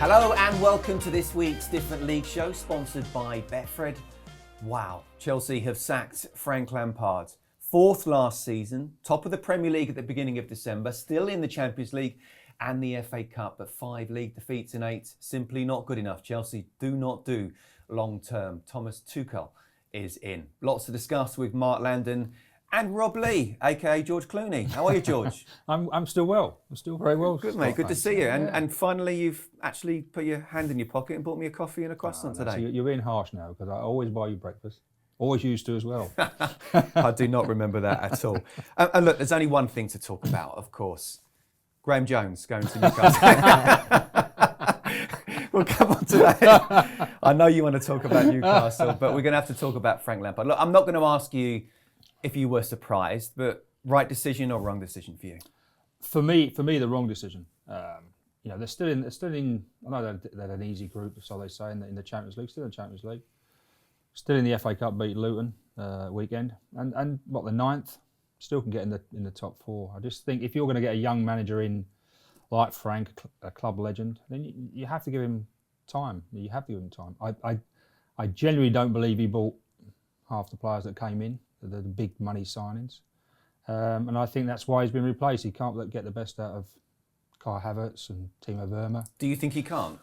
Hello and welcome to this week's Different League show, sponsored by Betfred. Wow, Chelsea have sacked Frank Lampard. Fourth last season, top of the Premier League at the beginning of December, still in the Champions League and the FA Cup, but 5 league defeats in 8, simply not good enough. Chelsea do not do long term. Thomas Tuchel is in. Lots to discuss with Mark Langdon and Rob Lee, aka George Clooney. How are you, George? I'm still well. I'm still very well. Good, mate. Good to see you. And finally, you've actually put your hand in your pocket and bought me a coffee and a croissant today. So you're being harsh now because I always buy you breakfast. Always used to as well. I do not remember that at all. And look, there's only one thing to talk about, of course. Graham Jones going to Newcastle. We'll come on to that. I know you want to talk about Newcastle, but we're going to have to talk about Frank Lampard. Look, I'm not going to ask you if you were surprised, but right decision or wrong decision for you? For me, the wrong decision. They're still in. I know they had an easy group, so they say in the Champions League. Still in the Champions League. Still in the FA Cup, beat Luton weekend, and the 9th, still can get in the top 4. I just think if you're going to get a young manager in like Frank, a club legend, then you have to give him time. You have to give him time. I genuinely don't believe he bought half the players that came in, the big money signings, and I think that's why he's been replaced. He can't get the best out of Kai Havertz and Timo Werner. Do you think he can't?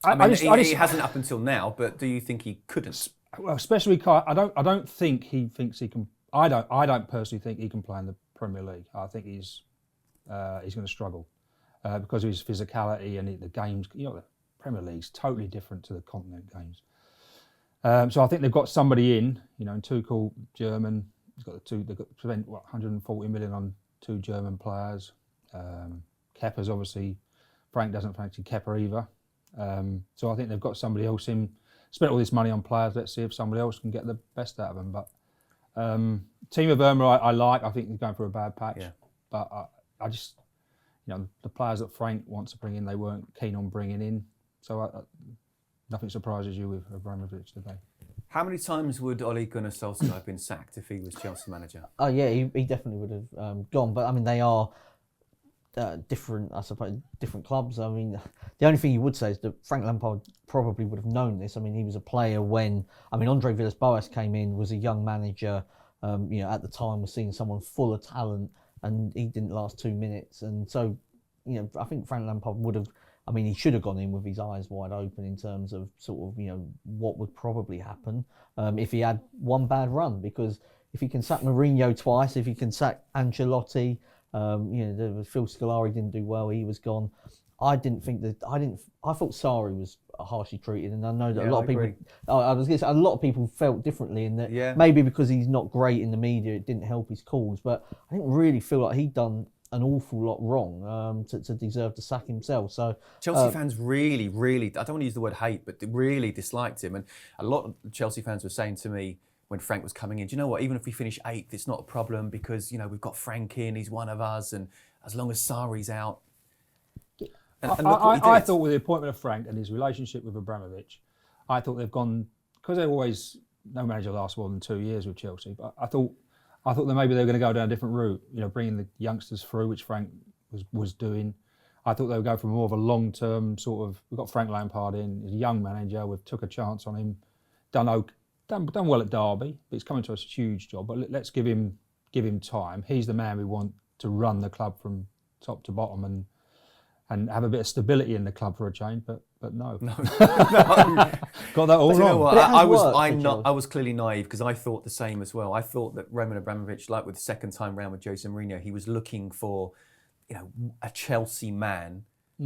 He hasn't up until now, but do you think he couldn't? Well, especially Kai, I don't think he thinks he can. I don't personally think he can play in the Premier League. I think he's going to struggle because of his physicality and the games. The Premier League's totally different to the continent games. So I think they've got somebody in. And Tuchel, German. They've got to spend 140 million on 2 German players. Kepa's obviously. Frank doesn't fancy Kepa either. So I think they've got somebody else in. Spent all this money on players. Let's see if somebody else can get the best out of them. But Timo Werner, I like. I think he's going for a bad patch. Yeah. But I just, the players that Frank wants to bring in, they weren't keen on bringing in. So nothing surprises you with Abramovich today. How many times would Ole Gunnar Solskjaer have been sacked if he was Chelsea manager? Oh yeah, he definitely would have gone. But I mean, they are different, I suppose, different clubs. I mean, the only thing you would say is that Frank Lampard probably would have known this. I mean, he was a player when, Andre Villas-Boas came in, was a young manager, at the time was seeing someone full of talent, and he didn't last 2 minutes. And so, I think Frank Lampard would have, he should have gone in with his eyes wide open in terms of sort of, what would probably happen if he had one bad run. Because if he can sack Mourinho twice, if he can sack Ancelotti, Phil Scolari didn't do well. He was gone. I thought Sarri was harshly treated, and I know that a lot of people. I was going to say a lot of people felt differently in that. Maybe because he's not great in the media, it didn't help his cause. But I didn't really feel like he'd done an awful lot wrong to deserve to sack himself. So Chelsea fans really, I don't want to use the word hate, but they really disliked him. And a lot of Chelsea fans were saying to me when Frank was coming in, do you know what, even if we finish 8th, it's not a problem because, we've got Frank in, he's one of us, and as long as Sarri's out. And I thought with the appointment of Frank and his relationship with Abramovich, I thought they've gone, because no manager lasts more than 2 years with Chelsea, but I thought that maybe they were going to go down a different route, bringing the youngsters through, which Frank was doing. I thought they would go for more of a long-term sort of, we've got Frank Lampard in, he's a young manager, we've took a chance on him, done well at Derby, but he's coming to us a huge job. But let's give him time. He's the man we want to run the club from top to bottom and have a bit of stability in the club for a change. But no. Got that all wrong. You know what? I was clearly naive because I thought the same as well. I thought that Roman Abramovich, like with the second time round with Jose Mourinho, he was looking for, a Chelsea man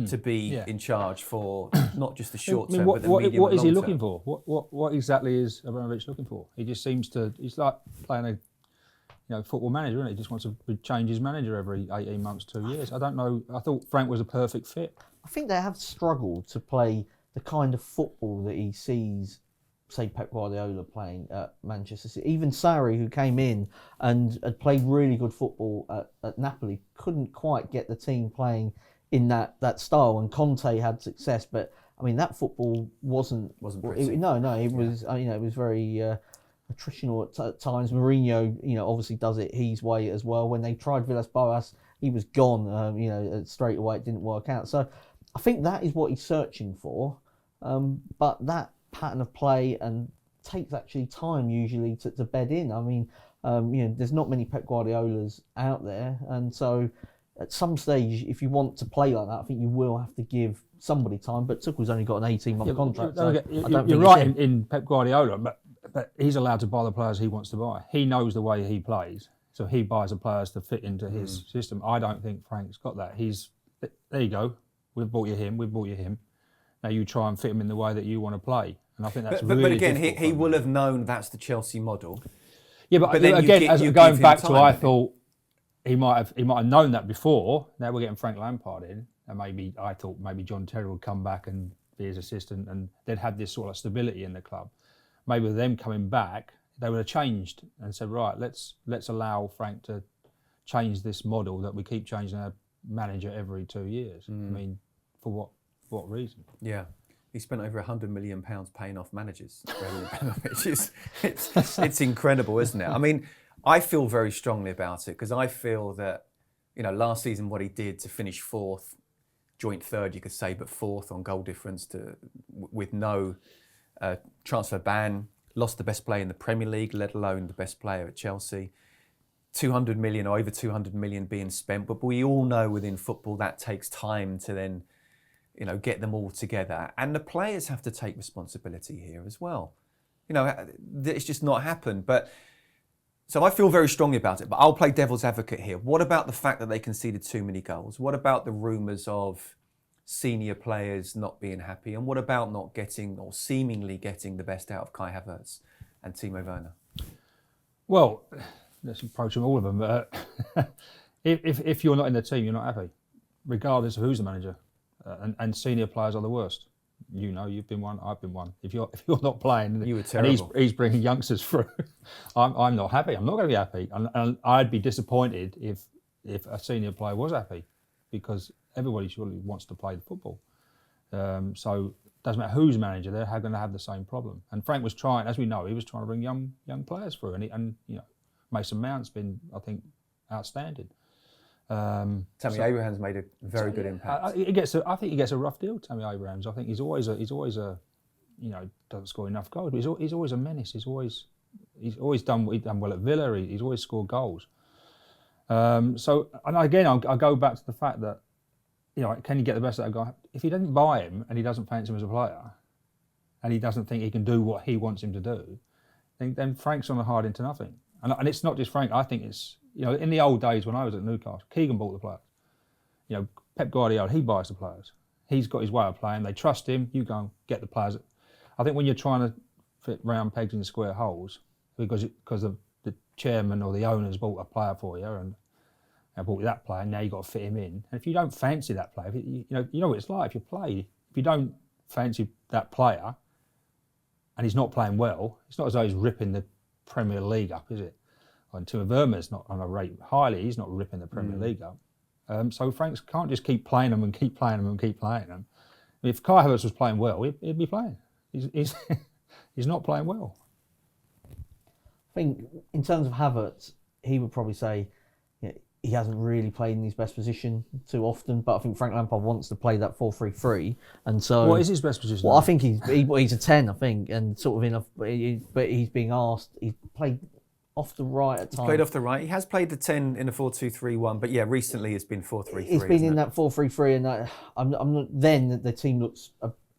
to be in charge for not just the short term, but the medium and long term. What is he looking for? What exactly is Abramovich looking for? He just seems to. He's like playing a football manager, isn't he? He just wants to change his manager every 18 months, 2 years. I don't know. I thought Frank was a perfect fit. I think they have struggled to play the kind of football that he sees, say, Pep Guardiola playing at Manchester City. Even Sarri, who came in and had played really good football at Napoli, couldn't quite get the team playing in that style. And Conte had success, but that football wasn't pretty. It was. It was very attritional at times. Mourinho, obviously does it his way as well. When they tried Villas-Boas, he was gone. Straight away it didn't work out. So I think that is what he's searching for. But that pattern of play and takes actually time usually to bed in. I mean, there's not many Pep Guardiolas out there, and so at some stage, if you want to play like that, I think you will have to give somebody time. But Tuchel's only got an 18-month contract. So you're right in Pep Guardiola, but he's allowed to buy the players he wants to buy. He knows the way he plays, so he buys the players to fit into his system. I don't think Frank's got that. There you go. We've bought you him. Now you try and fit him in the way that you want to play. And I think that's really But again, difficult he will have known that's the Chelsea model. Yeah, but then again, going back to, I thought he might have known that before. Now we're getting Frank Lampard in, and I thought maybe John Terry would come back and be his assistant, and they'd had this sort of stability in the club. Maybe with them coming back, they would have changed and said, right, let's allow Frank to change this model that we keep changing our manager every 2 years. I mean, for what reason? Yeah. He spent over £100 million paying off managers. It's incredible, isn't it? I mean, I feel very strongly about it because I feel that, last season what he did to finish fourth, joint third, you could say, but fourth on goal difference with no transfer ban, lost the best player in the Premier League, let alone the best player at Chelsea. 200 million or over 200 million being spent, but we all know within football that takes time to then get them all together. And the players have to take responsibility here as well. It's just not happened. So I feel very strongly about it, but I'll play devil's advocate here. What about the fact that they conceded too many goals? What about the rumours of senior players not being happy? And what about not getting or seemingly getting the best out of Kai Havertz and Timo Werner? Well, let's approach all of them. If you're not in the team, you're not happy, regardless of who's the manager. And senior players are the worst. You've been one, I've been one. If you're not playing, you were terrible. And he's bringing youngsters through, I'm not happy. I'm not going to be happy, and I'd be disappointed if a senior player was happy, because everybody surely wants to play the football. So it doesn't matter who's manager, they're going to have the same problem. And Frank was trying, as we know, he was trying to bring young players through, and Mason Mount's been, I think, outstanding. Tammy Abraham's made a very good impact. I think he gets a rough deal, Tammy Abrahams. I think he's always a doesn't score enough goals. But he's always a menace. He's always done well at Villa. He's always scored goals. So, and again, I'll go back to the fact that can you get the best out of a guy? If he doesn't buy him and he doesn't fancy him as a player, and he doesn't think he can do what he wants him to do, then Frank's on a hard into nothing. And it's not just Frank. I think it's in the old days when I was at Newcastle, Keegan bought the players. Pep Guardiola, he buys the players. He's got his way of playing. They trust him. You go and get the players. I think when you're trying to fit round pegs in square holes, because the chairman or the owners bought a player for you and bought that player, and now you've got to fit him in. And if you don't fancy that player, you know what it's like. If you don't fancy that player, and he's not playing well, it's not as though he's ripping the Premier League up, is it? And Timo Werner's not on a rate highly. He's not ripping the Premier League up. So Franks can't just keep playing them and keep playing them and keep playing them. If Kai Havertz was playing well, he'd be playing. He's not playing well. I think in terms of Havertz, he would probably say he hasn't really played in his best position too often. But I think Frank Lampard wants to play that 4-3-3, and so what is his best position? Well, I think he's a 10. I think, and sort of but he's being asked. He's played off the right at times. He's played off the right. He has played the 10 in a 4-2-3-1, but yeah, recently it's been 4-3-3. It's been in that 4-3-3, and that I'm not. Then the team looks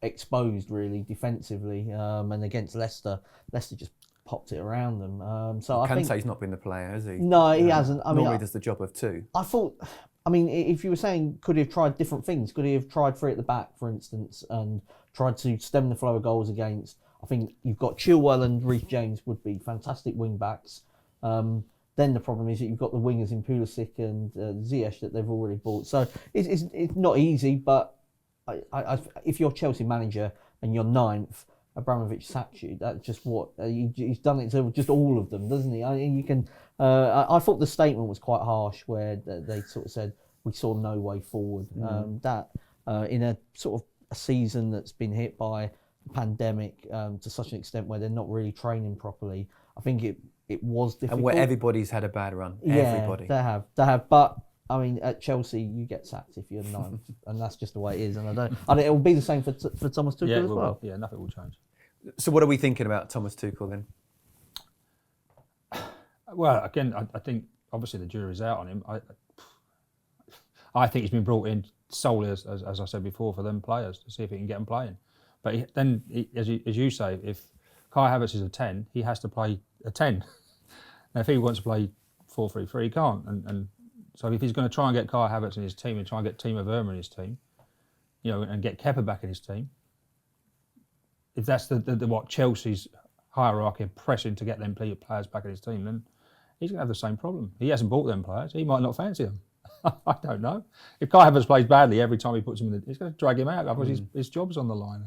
exposed really defensively, and against Leicester just popped it around them. So I think Kante's not been the player, has he? No, he hasn't. Normally does the job of two. I thought. I mean, if you were saying, could he have tried different things? Could he have tried three at the back, for instance, and tried to stem the flow of goals against? I think you've got Chilwell and Reece James would be fantastic wing backs. Then the problem is that you've got the wingers in Pulisic and Ziyech that they've already bought. So it's not easy, but if you're Chelsea manager and you're ninth, Abramovich sacks you. That's just what he's done it to just all of them, doesn't he? I thought the statement was quite harsh, where they sort of said we saw no way forward. That in a sort of a season that's been hit by the pandemic to such an extent where they're not really training properly, I think it was difficult. And where everybody's had a bad run. Yeah, everybody. They have. But I mean, at Chelsea, you get sacked if you're ninth, and that's just the way it is. And it will be the same for Thomas Tuchel as well. Yeah, nothing will change. So what are we thinking about Thomas Tuchel then? Well, again, I think obviously the jury's out on him. I think he's been brought in solely, as I said before, for them players to see if he can get them playing. But as you say, if Kai Havertz is a 10, he has to play a 10. Now, if he wants to play 4-3-3, he can't. And so if he's going to try and get Kai Havertz in his team and try and get Timo Werner in his team, and get Kepa back in his team, if that's what Chelsea's hierarchy of pressing to get them players back in his team, then he's going to have the same problem. He hasn't bought them players. He might not fancy them. I don't know. If Kai Havertz plays badly every time he puts him in, he's going to drag him out. Otherwise, his job's on the line.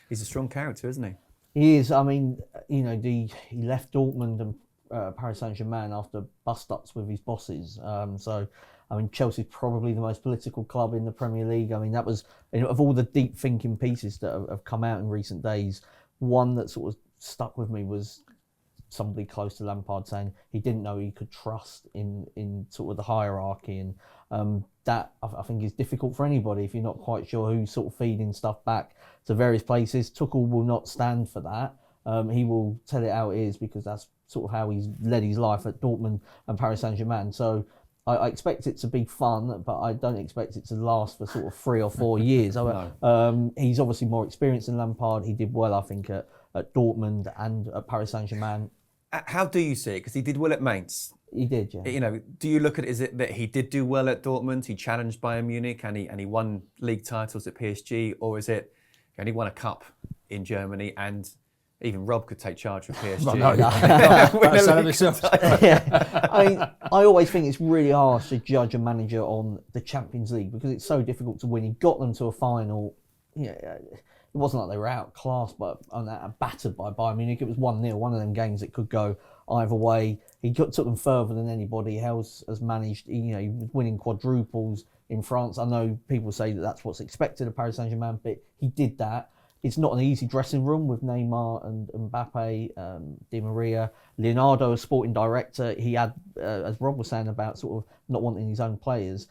He's a strong character, isn't he? He is. I mean, he left Dortmund and Paris Saint-Germain after bust-ups with his bosses. So, I mean, Chelsea's probably the most political club in the Premier League. I mean, that was, of all the deep thinking pieces that have come out in recent days, one that sort of stuck with me was somebody close to Lampard saying he didn't know he could trust in sort of the hierarchy, and that I think is difficult for anybody if you're not quite sure who's sort of feeding stuff back to various places. Tuchel will not stand for that. He will tell it how it is because that's sort of how he's led his life at Dortmund and Paris Saint-Germain. So I expect it to be fun, but I don't expect it to last for sort of 3 or 4 years. No. He's obviously more experienced than Lampard. He did well, I think, at Dortmund and at Paris Saint-Germain. How do you see it? Because he did well at Mainz. He did, yeah. Do you look at it, is it that he did do well at Dortmund, he challenged Bayern Munich and he won league titles at PSG, or is it he only won a cup in Germany and even Rob could take charge of PSG? Yeah. I mean, I always think it's really harsh to judge a manager on the Champions League because it's so difficult to win. He got them to a final. It wasn't like they were outclassed but battered by Bayern Munich. It was 1-0, one of them games that could go either way. He took them further than anybody else has managed. He was winning quadruples in France. I know people say that that's what's expected of Paris Saint-Germain, but he did that. It's not an easy dressing room with Neymar and Mbappe, Di Maria, Leonardo, a sporting director. He had, as Rob was saying about sort of not wanting his own players,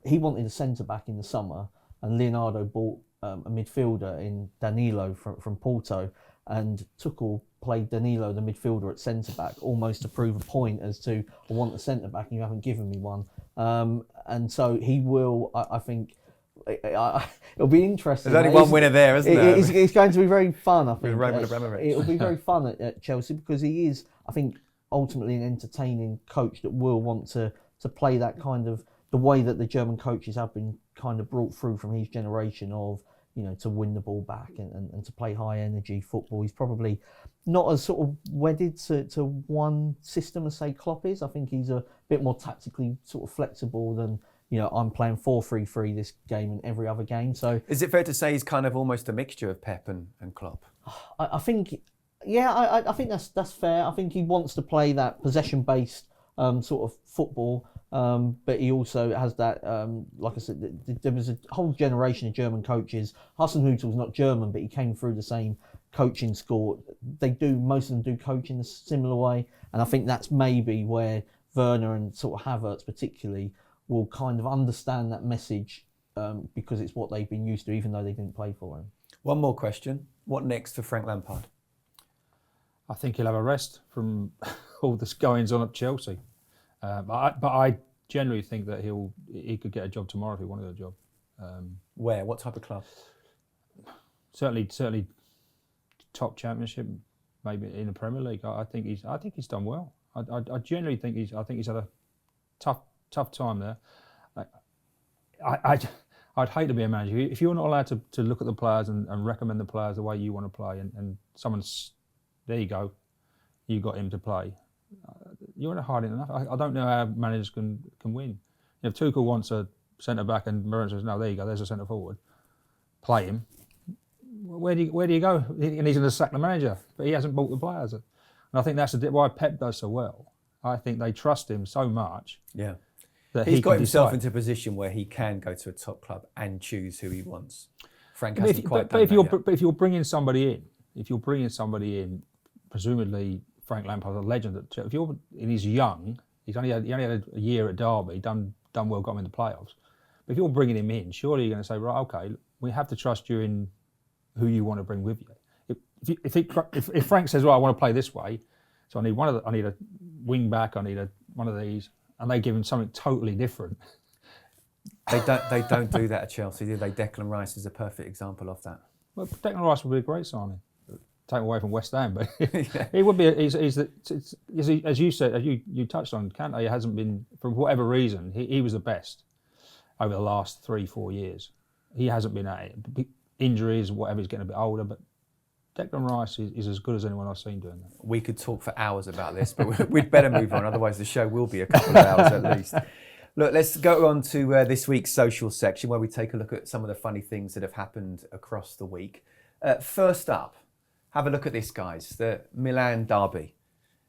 he wanted a centre-back in the summer, and Leonardo bought a midfielder in Danilo from Porto, and Tuchel played Danilo, the midfielder, at centre-back, almost to prove a point as to, I want a centre-back and you haven't given me one. And so he will, I think, it'll be interesting. There's only one winner there, isn't there? It's going to be very fun, I think. Abramovich. It'll be very fun at Chelsea because he is, I think, ultimately an entertaining coach that will want to play that kind of, the way that the German coaches have been kind of brought through from his generation of, to win the ball back and to play high energy football. He's probably not as sort of wedded to one system as, say, Klopp is. I think he's a bit more tactically sort of flexible than, I'm playing 4-3-3 this game and every other game. So is it fair to say he's kind of almost a mixture of Pep and Klopp? I think, yeah, I think that's fair. I think he wants to play that possession-based sort of football. But he also has that, like I said, there was a whole generation of German coaches. Hasenhüttl's not German, but he came through the same coaching school. Most of them do coach in a similar way. And I think that's maybe where Werner and sort of Havertz particularly will kind of understand that message because it's what they've been used to, even though they didn't play for him. One more question. What next for Frank Lampard? I think he'll have a rest from all this goings on at Chelsea. But I generally think that he could get a job tomorrow if he wanted a job. Where? What type of club? Certainly, top Championship, maybe in the Premier League. I think he's done well. I generally think he's had a tough time there. I'd hate to be a manager if you're not allowed to look at the players and recommend the players the way you want to play, and someone's there you go, you got him to play. You're not hard enough. I don't know how managers can win. If Tuchel wants a centre-back and Mourinho says, no, there you go, there's a centre-forward, play him, where do you go? And he's going to sack the manager, but he hasn't bought the players. And I think that's why Pep does so well. I think they trust him so much. Yeah. That he's got himself into a position where he can go to a top club and choose who he wants. Frank hasn't quite done that yet. But if you're bringing somebody in, presumably Frank Lampard's a legend at Chelsea. And he's young. He only had a year at Derby. He done done well, got him in the playoffs. But if you're bringing him in, surely you're going to say, right, okay, we have to trust you in who you want to bring with you. If Frank says, right, I want to play this way, so I need a wing back, I need one of these, and they give him something totally different. They don't do that at Chelsea, do they? Declan Rice is a perfect example of that. Well, Declan Rice would be a great signing. Take away from West Ham, but he would be. As you said, as you touched on, Kante, he hasn't been, for whatever reason, he was the best over the last 3-4 years. He hasn't been at it. Injuries, whatever, he's getting a bit older, but Declan Rice is as good as anyone I've seen doing that. We could talk for hours about this, but we'd better move on, otherwise the show will be a couple of hours at least. Look, let's go on to this week's social section where we take a look at some of the funny things that have happened across the week. First up, have a look at this, guys, the Milan derby.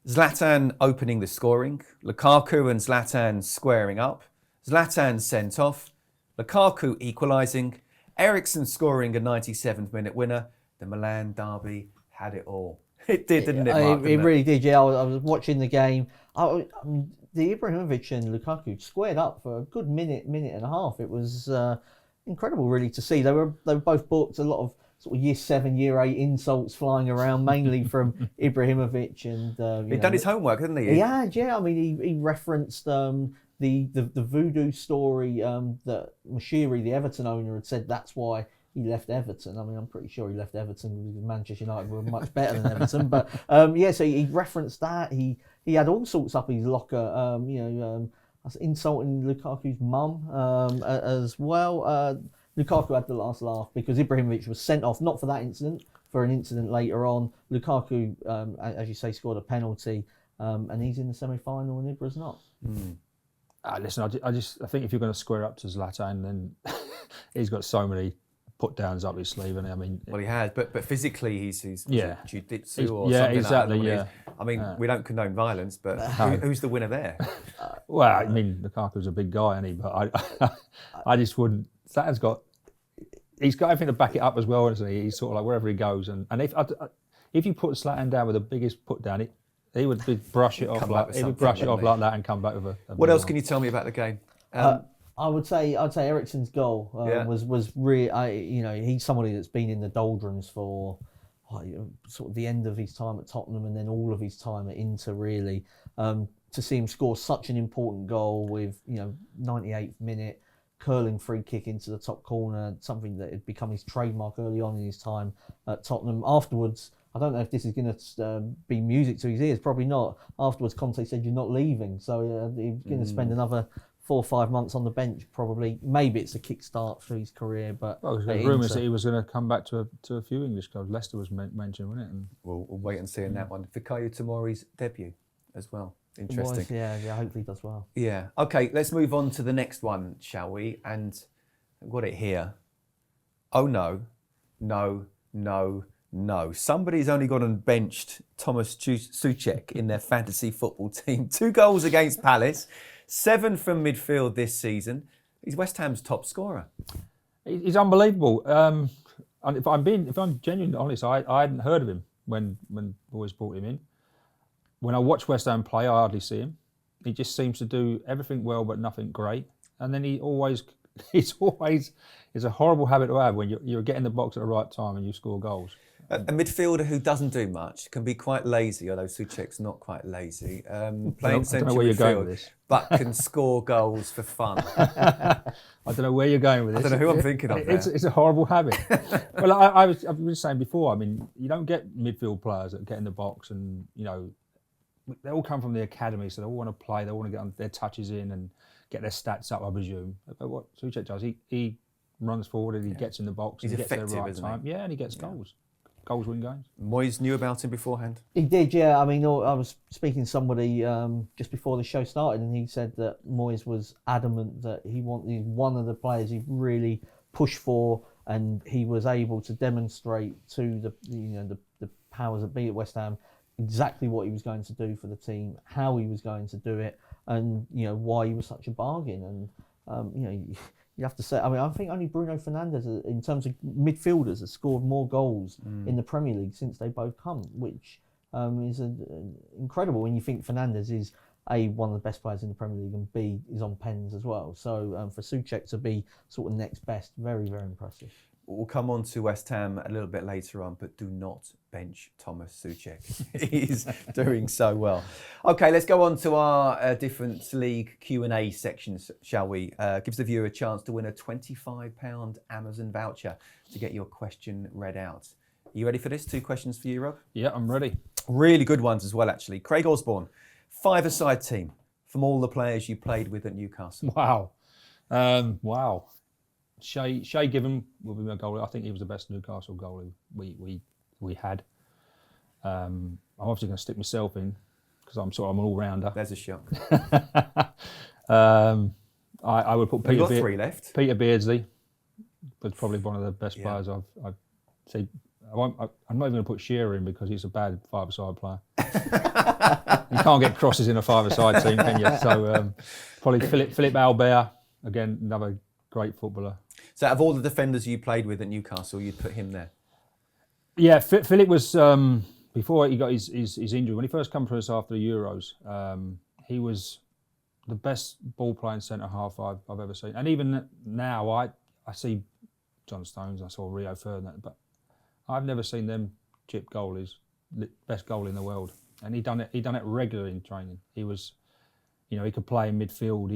Zlatan opening the scoring, Lukaku and Zlatan squaring up, Zlatan sent off, Lukaku equalising, Eriksen scoring a 97th minute winner. The Milan derby had it all. It did, didn't it, Mark? It really did, yeah. I was watching the game. The Ibrahimovic and Lukaku squared up for a good minute and a half. It was incredible, really, to see. They were both booked. A lot of sort of year 7, year 8 insults flying around, mainly from Ibrahimovic. And he'd done his homework, hadn't he? Yeah. I mean, he referenced the voodoo story that Mashiri, the Everton owner, had said that's why he left Everton. I mean, I'm pretty sure he left Everton because Manchester United were much better than Everton. But so he referenced that. He had all sorts up his locker. Insulting Lukaku's mum as well. Lukaku had the last laugh because Ibrahimovic was sent off, not for that incident, for an incident later on. Lukaku, as you say, scored a penalty, and he's in the semi-final and Ibra's not. Listen, I think if you're going to square up to Zlatan, then he's got so many put downs up his sleeve, and I mean, well, he has, but physically he's jiu-jitsu or yeah, something exactly, like that. yeah. I mean, we don't condone violence, but who's the winner there? Well, I mean, Lukaku's a big guy, isn't he? But I just wouldn't. He's got everything to back it up as well, isn't he? He's sort of like wherever he goes, and if you put Zlatan down with the biggest put down, he would brush it off like that and come back with a What else can you tell me about the game? I'd say Eriksen's goal was really, he's somebody that's been in the doldrums for sort of the end of his time at Tottenham and then all of his time at Inter, really. To see him score such an important goal with 98th minute curling free kick into the top corner, something that had become his trademark early on in his time at Tottenham. Afterwards, I don't know if this is going to be music to his ears, probably not. Afterwards, Conte said you're not leaving, so he's going to spend another 4 or 5 months on the bench, probably. Maybe it's a kickstart for his career, but there's rumours that he was going to come back to a few English clubs. Leicester was mentioned, wasn't it? And we'll wait and see on that one. Fikayo Tomori's debut as well. Interesting. Yeah, hopefully he does well. Yeah. Okay, let's move on to the next one, shall we? And I've got it here. Oh no. Somebody's only gone and benched Thomas Tuchel in their fantasy football team. 2 goals against Palace, 7 from midfield this season. He's West Ham's top scorer. He's unbelievable. And if I'm genuinely honest, I hadn't heard of him when boys brought him in. When I watch West Ham play, I hardly see him. He just seems to do everything well, but nothing great. And then it's a horrible habit to have when you're getting the box at the right time and you score goals. A midfielder who doesn't do much can be quite lazy, although Souček's not quite lazy. Playing central midfield, but can score goals for fun. I don't know where you're going with this. I don't know who I'm thinking of there. It's a horrible habit. Well, I've been saying before, I mean, you don't get midfield players that get in the box and, they all come from the academy, so they all want to play, they want to get their touches in and get their stats up, I presume. But what Souček does, he runs forward and he gets in the box and he gets there at the right time. Yeah, and he gets goals. Goals win games. Moyes knew about him beforehand? He did, yeah. I mean, I was speaking to somebody just before the show started, and he said that Moyes was adamant that he wanted one of the players he really pushed for, and he was able to demonstrate to the powers that be at West Ham exactly what he was going to do for the team, how he was going to do it, and why he was such a bargain. And you have to say, I mean, I think only Bruno Fernandes, in terms of midfielders, has scored more goals in the Premier League since they both come, which is incredible when you think Fernandes is A, one of the best players in the Premier League, and B, is on pens as well. So for Souček to be sort of next best, very, very impressive. We'll come on to West Ham a little bit later on, but do not bench Thomas Tuchel. He's doing so well. Okay, let's go on to our different league Q&A sections, shall we? Gives the viewer a chance to win a £25 Amazon voucher to get your question read out. Are you ready for this? 2 questions for you, Rob? Yeah, I'm ready. Really good ones as well, actually. Craig Osborne, 5-a-side team from all the players you played with at Newcastle. Wow. Wow. Shay Given will be my goalie. I think he was the best Newcastle goalie we had. I'm obviously going to stick myself in because I'm an all-rounder. There's a shot. I would put Peter. We've got 3 left. Peter Beardsley was probably one of the best players I've seen. I'm not even going to put Shearer in because he's a bad 5-a-side player. You can't get crosses in a 5-a-side team, can you? So probably Philip Albert, again, another great footballer. So out of all the defenders you played with at Newcastle, you'd put him there? Yeah, Philip was, before he got his injury, when he first came to us after the Euros, he was the best ball-playing centre-half I've ever seen. And even now, I see John Stones, I saw Rio Ferdinand, but I've never seen them chip goalies, best goalie in the world. And he done it regularly in training. He was, he could play in midfield.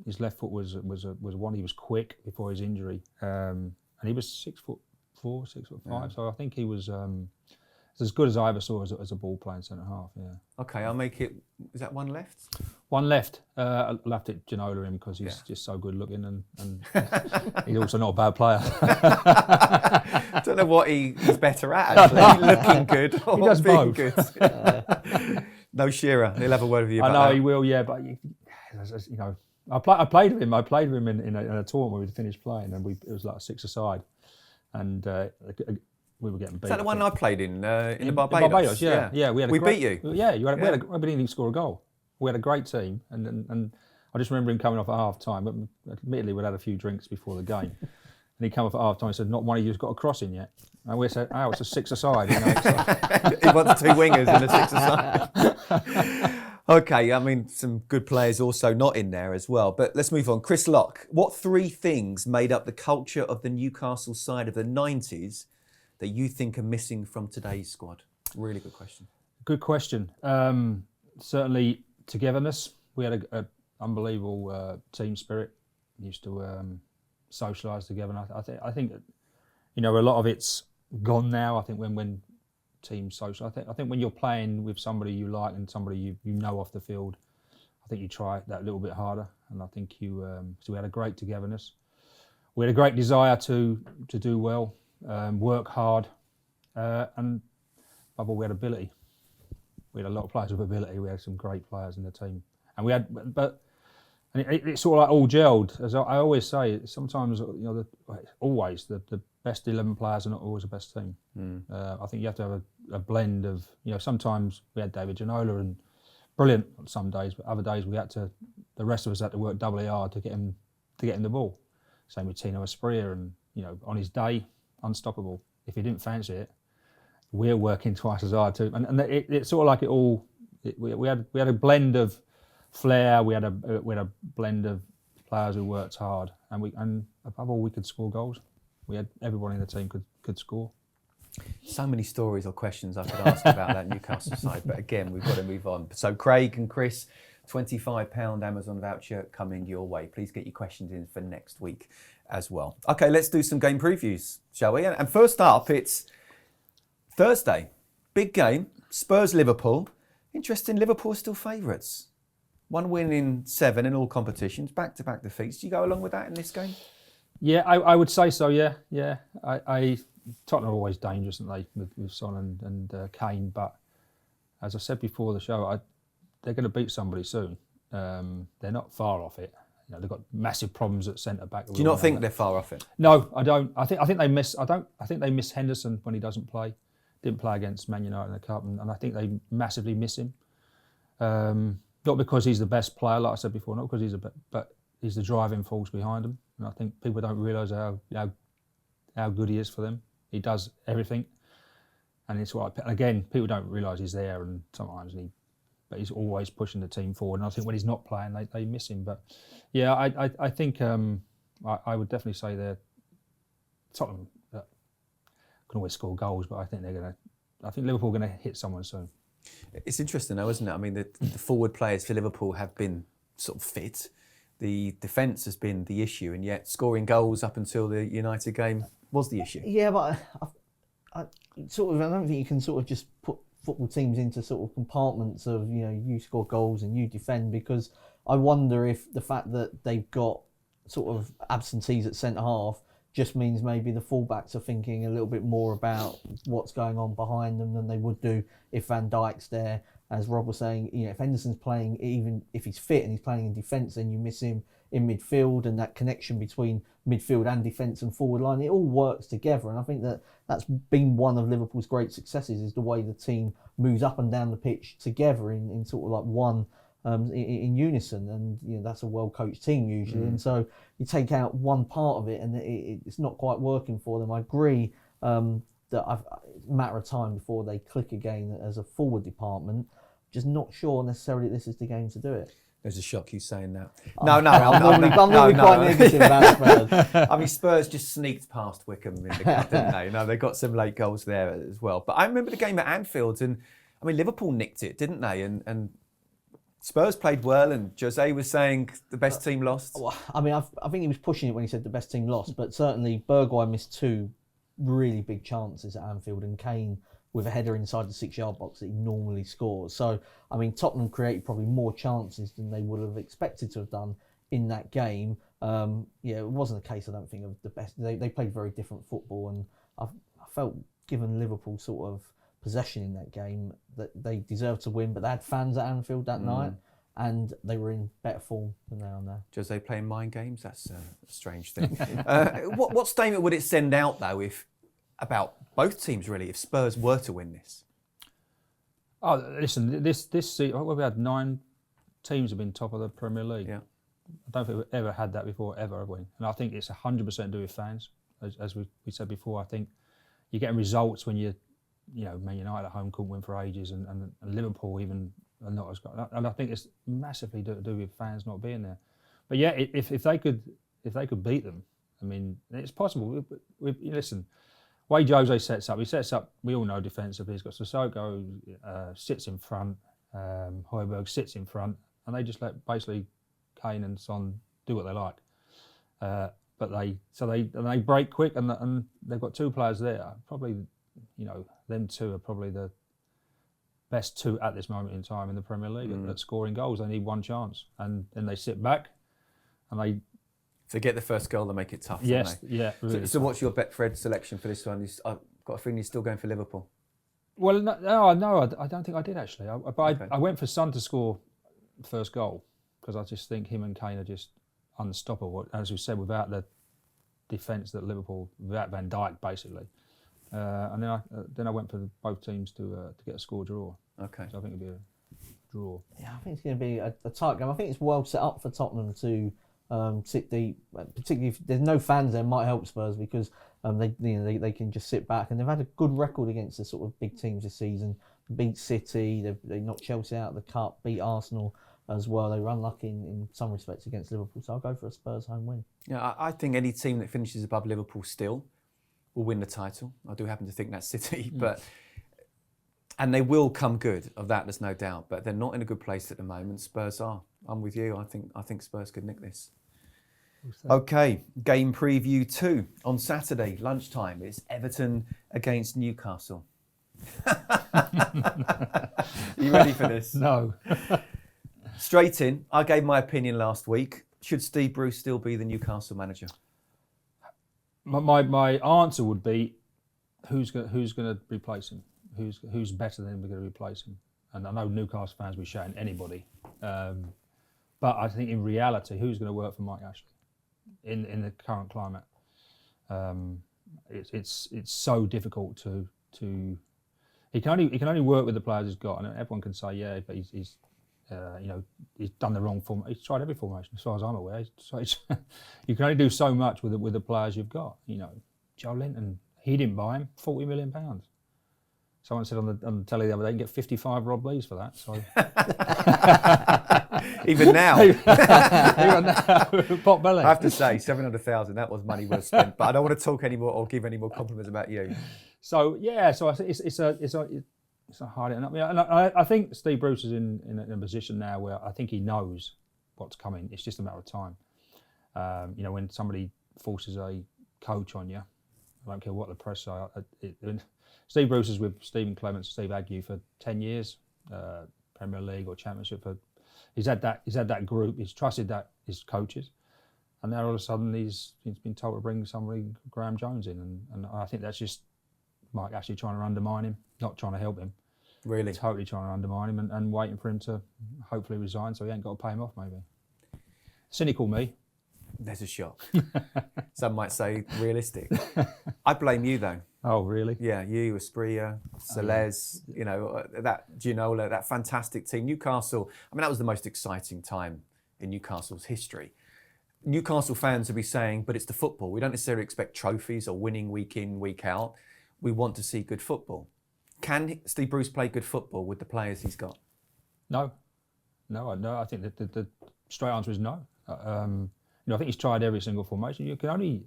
His left foot was one. He was quick before his injury, and he was 6'4", 6'5". Yeah. So I think he was as good as I ever saw as a ball playing centre half. Yeah. Okay, I'll make it. Is that one left? One left. I left it Ginola in because he's just so good looking and he's also not a bad player. I don't know what he's better at actually, looking good or he does being both. good. No Shearer. He'll have a word with you about that. I know he will. Yeah, but I played with him. I played with him in a tournament where we finished playing, and it was like a 6-a-side, and we were getting beat. Is that the one I played in the Barbados? Yeah. We beat you. Yeah, we didn't even score a goal. We had a great team, and I just remember him coming off at half time. But admittedly, we'd had a few drinks before the game, and he came off at half time and said, "Not one of you's got a crossing yet." And we said, "Oh, it's a 6-a-side." He wants 2 wingers in a 6-a-side. Okay, I mean, some good players also not in there as well. But let's move on. Chris Locke, what 3 things made up the culture of the Newcastle side of the 90s that you think are missing from today's squad? Really good question. Good question. Certainly togetherness. We had an unbelievable team spirit. We used to socialise together. And I think a lot of it's gone now. I think when teams social, I think when you're playing with somebody you like and somebody you know off the field, I think you try that a little bit harder. And I think so we had a great togetherness. We had a great desire to do well, work hard, and above all, we had ability. We had a lot of players with ability. We had some great players in the team, and it's sort of like all gelled. As I always say, sometimes the best 11 players are not always the best team. I think you have to have a blend of, sometimes we had David Ginola and brilliant on some days, but other days the rest of us had to work doubly hard to get him the ball. Same with Tino Asprilla, and on his day, unstoppable. If he didn't fancy it, we're working twice as hard too. And it's sort of like we had a blend of flair. We had a blend of players who worked hard, and above all, we could score goals. We had everybody in the team could score. So many stories or questions I could ask about that Newcastle side, but again, we've got to move on. So Craig and Chris, £25 Amazon voucher coming your way. Please get your questions in for next week as well. Okay, let's do some game previews, shall we? And first up, it's Thursday. Big game, Spurs-Liverpool. Interesting, Liverpool are still favourites. 1 win in 7 in all competitions, back-to-back defeats. Do you go along with that in this game? Yeah, I would say so, yeah. Tottenham are always dangerous, aren't they, with Son and Kane, but as I said before the show, they're going to beat somebody soon. They're not far off it. They've got massive problems at centre back. Do you not think they're far off it? No, I don't. I think they miss. I think they miss Henderson when he doesn't play. Didn't play against Man United in the cup, and I think they massively miss him. Not because he's the best player, like I said before, not because but he's the driving force behind them. And I think people don't realise how good he is for them. He does everything, and it's what. Again, people don't realise he's there, and sometimes but he's always pushing the team forward. And I think when he's not playing, they miss him. But yeah, I think I would definitely say they're Tottenham can always score goals, but I think Liverpool are going to hit someone soon. It's interesting though, isn't it? I mean, the forward players for Liverpool have been sort of fit. The defence has been the issue, and yet scoring goals up until the United game was the issue. Yeah, but I don't think you can sort of just put football teams into sort of compartments of, you score goals and you defend, because I wonder if the fact that they've got sort of absentees at centre half just means maybe the fullbacks are thinking a little bit more about what's going on behind them than they would do if Van Dijk's there. As Rob was saying, if Henderson's playing, even if he's fit and he's playing in defence, then you miss him in midfield, and that connection between midfield and defence and forward line, it all works together. And I think that's been one of Liverpool's great successes, is the way the team moves up and down the pitch together in sort of like one, in unison, and that's a well-coached team usually. And so you take out one part of it, and it's not quite working for them. I agree that it's a matter of time before they click again as a forward department. Just not sure necessarily this is the game to do it. There's a shock you saying that. I'm normally quite negative about Spurs. I mean, Spurs just sneaked past Wickham in the cup, didn't they? They got some late goals there as well. But I remember the game at Anfield, and I mean, Liverpool nicked it, didn't they? And Spurs played well, and Jose was saying the best team lost. I mean, I think he was pushing it when he said the best team lost, but certainly Bergwijn missed two really big chances at Anfield, and Kane with a header inside the 6-yard box that he normally scores. So, I mean, Tottenham created probably more chances than they would have expected to have done in that game. It wasn't a case, I don't think, of the best. They played very different football, and I felt, given Liverpool sort of possession in that game, that they deserved to win, but they had fans at Anfield that night, and they were in better form than they are now. Jose playing mind games? That's a strange thing. What statement would it send out, though, about both teams, really, if Spurs were to win this? Oh, listen, this season, we had 9 teams have been top of the Premier League. Yeah. I don't think we've ever had that before, ever, have we? And I think it's 100% to do with fans. As we said before, I think you're getting results when Man United at home couldn't win for ages, and Liverpool even are not as good. And I think it's massively to do with fans not being there. But yeah, if they could beat them, I mean, it's possible. Listen, the way Jose sets up, we all know defensively, he's got Sissoko sits in front, Højbjerg sits in front, and they just let basically Kane and Son do what they like. But they break quick, and they've got 2 players there. Probably, them 2 are probably the best 2 at this moment in time in the Premier League at scoring goals. They need one chance, and then they sit back, and they. To get the first goal, they make it tough. Yes, don't they? yeah. Really so what's your Betfred selection for this one? I've got a feeling you're still going for Liverpool. Well, no, I don't think I did actually. I went for Son to score the first goal, because I just think him and Kane are just unstoppable. As we said, without the defence that Liverpool, without Van Dijk basically. And then I went for both teams to get a score draw. Okay. So I think it'll be a draw. Yeah, I think it's going to be a tight game. I think it's well set up for Tottenham to sit deep, particularly if there's no fans there. Might help Spurs, because they can just sit back, and they've had a good record against the sort of big teams this season. Beat City, they knocked Chelsea out of the cup, beat Arsenal as well. They were unlucky in some respects against Liverpool, so I'll go for a Spurs home win. Yeah, I think any team that finishes above Liverpool still will win the title. I do happen to think that's City, and they will come good. Of that, there's no doubt. But they're not in a good place at the moment. Spurs are. I'm with you. I think Spurs could nick this. Okay, game preview 2 on Saturday lunchtime. It's Everton against Newcastle. Are you ready for this? No. Straight in. I gave my opinion last week. Should Steve Bruce still be the Newcastle manager? My answer would be, who's going to replace him? Who's better than him going to replace him? And I know Newcastle fans will be shouting anybody, but I think in reality, who's going to work for Mike Ashley in the current climate? It's so difficult to. He can only work with the players he's got, and everyone can say but he's done the wrong form. He's tried every formation, as far as I'm aware. You can only do so much with the players you've got. Joe Linton, he didn't buy him, £40 million. Someone said on the telly the other day, you can get 55 Rob Lees for that. So Even now. even now, pot belly. I have to say, 700,000, that was money well spent. But I don't want to talk anymore or give any more compliments about you. So yeah, so I think it's a hard. And I think Steve Bruce is in a position now where I think he knows what's coming. It's just a matter of time. When somebody forces a coach on you, I don't care what the press say. Steve Bruce is with Stephen Clements, Steve Agnew for 10 years, Premier League or Championship. He's had that group. He's trusted that his coaches, and now all of a sudden he's been told to bring somebody, Graham Jones, in, and I think that's just Mike actually trying to undermine him, not trying to help him. Really? Totally trying to undermine him and waiting for him to hopefully resign so he ain't got to pay him off, maybe. Cynical me. There's a shot. Some might say realistic. I blame you though. Oh, really? Yeah, you, Asprilla, Celez, that Ginola, that fantastic team. Newcastle, I mean, that was the most exciting time in Newcastle's history. Newcastle fans will be saying, but it's the football. We don't necessarily expect trophies or winning week in, week out. We want to see good football. Can Steve Bruce play good football with the players he's got? No. I think that the straight answer is no. I think he's tried every single formation. You can only,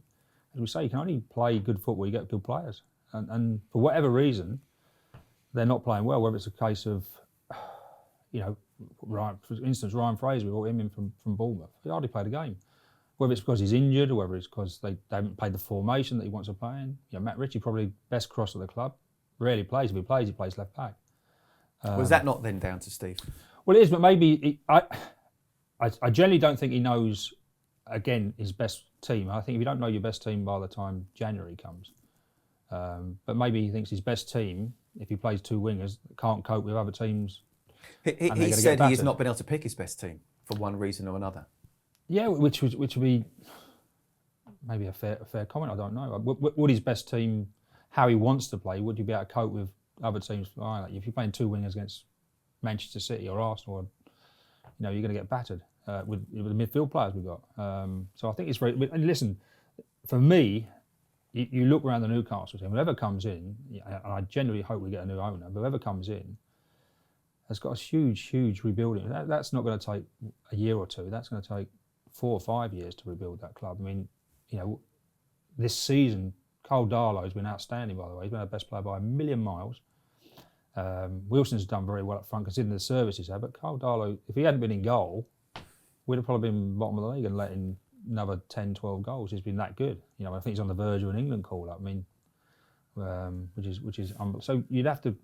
as we say, you can only play good football. You get good players, and for whatever reason, they're not playing well. Whether it's a case of, for instance, Ryan Fraser, we brought him in from Bournemouth. He hardly played a game. Whether it's because he's injured or whether it's because they haven't played the formation that he wants to play in. Matt Ritchie, probably best cross at the club, rarely plays. If he plays left back. Was that not then down to Steve? Well, it is, but maybe I generally don't think he knows. Again, his best team. I think if you don't know your best team by the time January comes, but maybe he thinks his best team, if he plays two wingers, can't cope with other teams. He said he has not been able to pick his best team for one reason or another. Yeah, which would be maybe a fair comment. I don't know. Would his best team, how he wants to play, would you be able to cope with other teams? Like if you're playing two wingers against Manchester City or Arsenal, you're going to get battered. With the midfield players we've got. So I think it's very... And listen, for me, you look around the Newcastle team, whoever comes in, and I genuinely hope we get a new owner, but whoever comes in has got a huge rebuilding. That's not going to take a year or two. That's going to take 4 or 5 years to rebuild that club. I mean, this season, Cole Darlow has been outstanding, by the way. He's been our best player by a million miles. Wilson's done very well up front, considering the service he's had, but Cole Darlow, if he hadn't been in goal, we'd have probably been bottom of the league and let in another 10, 12 goals. He's been that good. I think he's on the verge of an England call-up. I mean, which is so you'd have to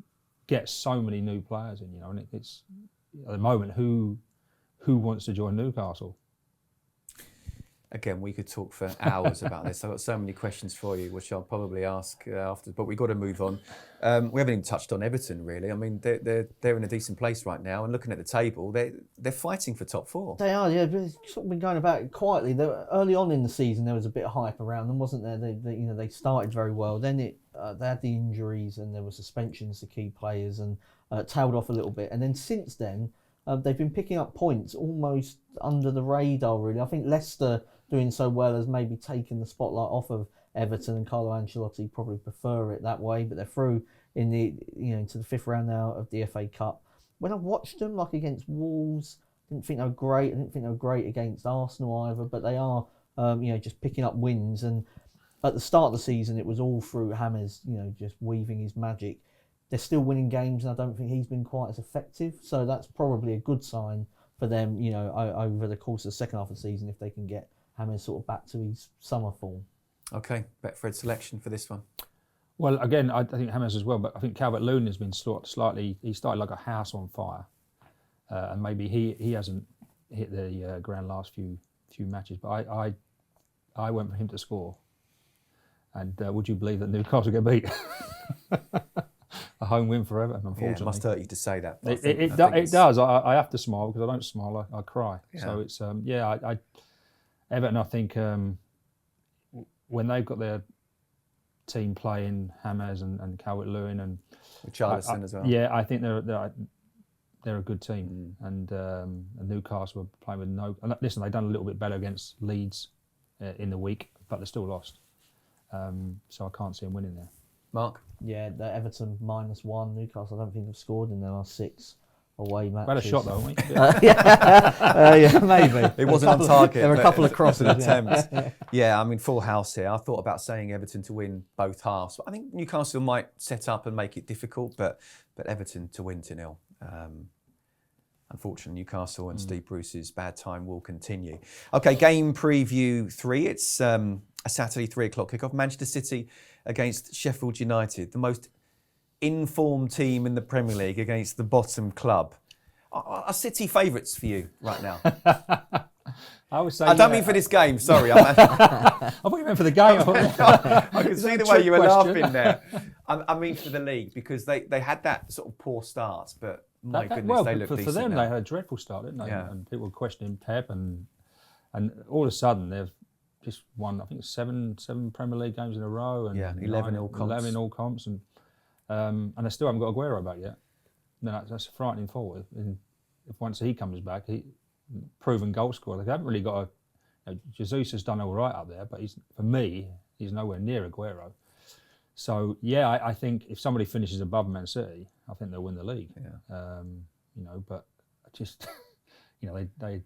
get so many new players in. And it's at the moment who wants to join Newcastle. Again, we could talk for hours about this. I've got so many questions for you, which I'll probably ask after, but we've got to move on. We haven't even touched on Everton, really. I mean, they're in a decent place right now, and looking at the table, they're fighting for top 4. They are, yeah. But it's sort of been going about it quietly. Early on in the season, there was a bit of hype around them, wasn't there? They started very well. Then they had the injuries, and there were suspensions to key players, and tailed off a little bit. And then since then, they've been picking up points almost under the radar, really. I think Leicester doing so well has maybe taken the spotlight off of Everton, and Carlo Ancelotti probably prefer it that way. But they're through in into the 5th round now of the FA Cup. When I watched them, like against Wolves, didn't think they were great. I didn't think they were great against Arsenal either. But they are, just picking up wins. And at the start of the season, it was all through James, just weaving his magic. They're still winning games, and I don't think he's been quite as effective. So that's probably a good sign for them, over the course of the second half of the season, if they can get James sort of back to his summer form. Okay, Betfred selection for this one. Well, again, I think James as well, but I think Calvert-Lewin has been slightly. He started like a house on fire, and maybe he hasn't hit the ground last few matches. But I went for him to score, and would you believe that Newcastle get beat? A home win for Everton, unfortunately. Yeah, it must hurt you to say that. It does. I have to smile because I don't smile. I cry. Yeah. So it's Everton, I think, when they've got their team playing James and Calvert-Lewin and Richarlison as well. Yeah, I think they're a good team, and Newcastle were playing with no. And listen, they've done a little bit better against Leeds in the week, but they still lost. So I can't see them winning there. Mark? Yeah, the Everton -1. Newcastle, I don't think have scored in their last 6 away matches. We had a shot though, haven't we? Yeah, maybe. It wasn't on target. There were a couple of crosses. Attempts. Yeah, I mean, full house here. I thought about saying Everton to win both halves. I think Newcastle might set up and make it difficult, but Everton to win 2-0. Unfortunately, Newcastle and Steve Bruce's bad time will continue. Okay, game preview 3. It's a Saturday 3 o'clock kickoff. Manchester City against Sheffield United, the most informed team in the Premier League against the bottom club. Are City favourites for you right now? I would say. I don't mean for this game. Sorry, I thought you meant for the game. I can see the way you were laughing there. I mean for the league, because they had that sort of poor start, but my goodness, they look decent for them, now. they had a dreadful start, didn't they? Yeah. And people were questioning Pep, and all of a sudden they've just won, I think, seven Premier League games in a row, and 11 all comps. 11 all comps, and they still haven't got Aguero back yet. No, that's a frightening thought. If once he comes back, proven goal scorer. They haven't really got Jesus has done all right up there, but for me, he's nowhere near Aguero. So yeah, I think if somebody finishes above Man City, I think they'll win the league. Yeah. But just they